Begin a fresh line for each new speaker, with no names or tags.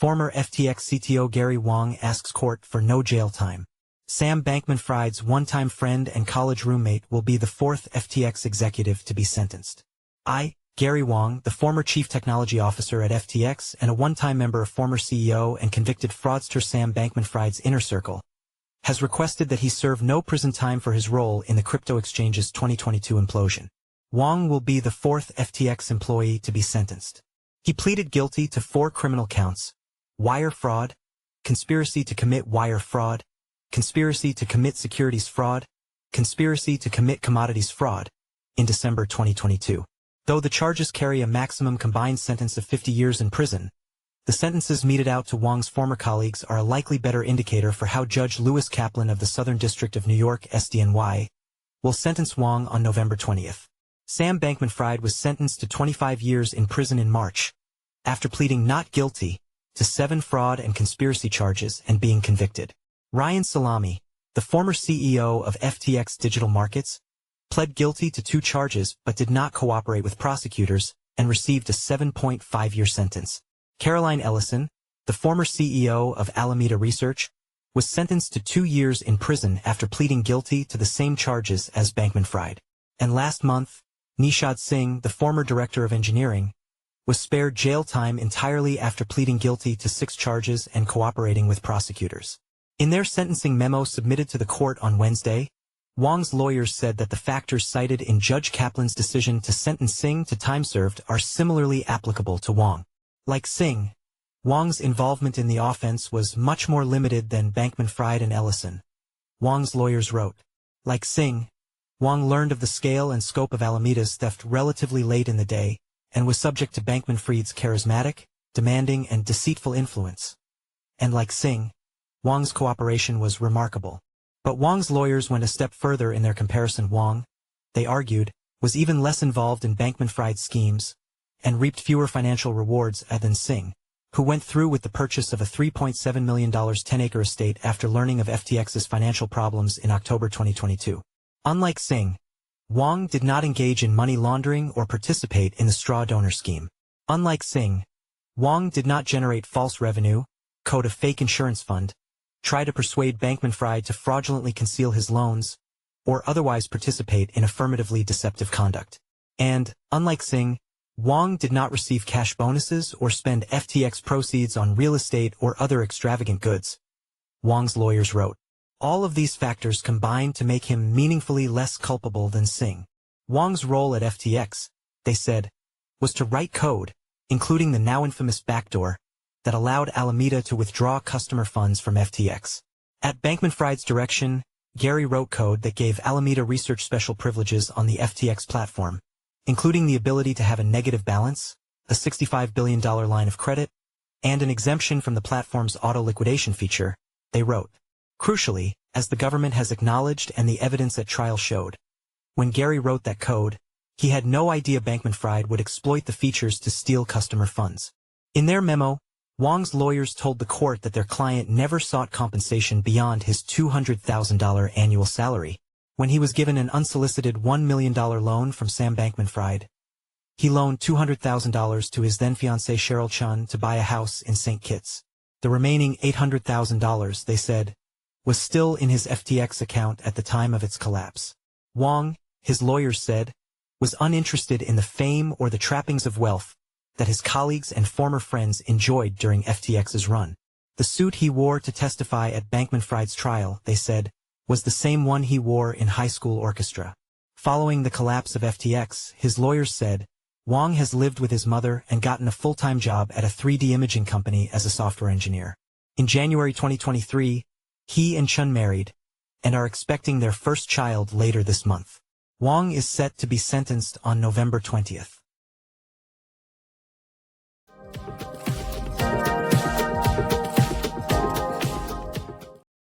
former FTX CTO Gary Wang asks court for no jail time. Sam Bankman-Fried's one-time friend and college roommate will be the fourth FTX executive to be sentenced. Gary Wang, the former chief technology officer at FTX and a one-time member of former CEO and convicted fraudster Sam Bankman-Fried's inner circle, has requested that he serve no prison time for his role in the crypto exchange's 2022 implosion. Wang will be the fourth FTX employee to be sentenced. He pleaded guilty to 4 criminal counts: wire fraud, conspiracy to commit wire fraud, conspiracy to commit securities fraud, conspiracy to commit commodities fraud, in December 2022. Though the charges carry a maximum combined sentence of 50 years in prison, the sentences meted out to Wang's former colleagues are a likely better indicator for how Judge Lewis Kaplan of the Southern District of New York, SDNY, will sentence Wang on November 20th. Sam Bankman-Fried was sentenced to 25 years in prison in March, after pleading not guilty to 7 fraud and conspiracy charges and being convicted. Salame, the former CEO of FTX Digital Markets, pled guilty to 2 charges but did not cooperate with prosecutors and received a 7.5-year sentence. Ellison, the former CEO of Alameda Research, was sentenced to 2 years in prison after pleading guilty to the same charges as Bankman-Fried. And last month, Nishad Singh, the former director of engineering, was spared jail time entirely after pleading guilty to 6 charges and cooperating with prosecutors. In their sentencing memo submitted to the court on Wednesday, Wang's lawyers said that the factors cited in Judge Kaplan's decision to sentence Singh to time served are similarly applicable to Wang. Like Singh, Wang's involvement in the offense was much more limited than Bankman-Fried and Ellison. Wang's lawyers wrote. Like Singh, Wang learned of the scale and scope of Alameda's theft relatively late in the day and was subject to Bankman-Fried's charismatic, demanding, and deceitful influence. And like Singh, Wang's cooperation was remarkable. But Wang's lawyers went a step further in their comparison. Wang, they argued, was even less involved in Bankman-Fried's schemes and reaped fewer financial rewards than Singh, who went through with the purchase of a $3.7 million 10-acre estate after learning of FTX's financial problems in October 2022. Unlike Singh, Wang did not engage in money laundering or participate in the straw donor scheme. Unlike Singh, Wang did not generate false revenue, code a fake insurance fund, try to persuade Bankman-Fried to fraudulently conceal his loans, or otherwise participate in affirmatively deceptive conduct. And, unlike Singh, Wang did not receive cash bonuses or spend FTX proceeds on real estate or other extravagant goods. Wang's lawyers wrote. All of these factors combined to make him meaningfully less culpable than Singh. Wang's role at FTX, they said, was to write code, including the now infamous backdoor, that allowed Alameda to withdraw customer funds from FTX. At Bankman-Fried's direction, Gary wrote code that gave Alameda Research special privileges on the FTX platform, including the ability to have a negative balance, a $65 billion line of credit, and an exemption from the platform's auto-liquidation feature, they wrote. Crucially, as the government has acknowledged and the evidence at trial showed, when Gary wrote that code, he had no idea Bankman-Fried would exploit the features to steal customer funds. In their memo, Wang's lawyers told the court that their client never sought compensation beyond his $200,000 annual salary. When he was given an unsolicited $1 million loan from Sam Bankman-Fried, he loaned $200,000 to his then-fiancée Cheryl Chun to buy a house in St. Kitts. The remaining $800,000, they said, was still in his FTX account at the time of its collapse. Wang, his lawyers said, was uninterested in the fame or the trappings of wealth that his colleagues and former friends enjoyed during FTX's run. The suit he wore to testify at Bankman-Fried's trial, they said, was the same one he wore in high school orchestra. Following the collapse of FTX, his lawyers said, Wang has lived with his mother and gotten a full-time job at a 3D imaging company as a software engineer. In January 2023, he and Chun married, and are expecting their first child later this month. Wang is set to be sentenced on November 20th.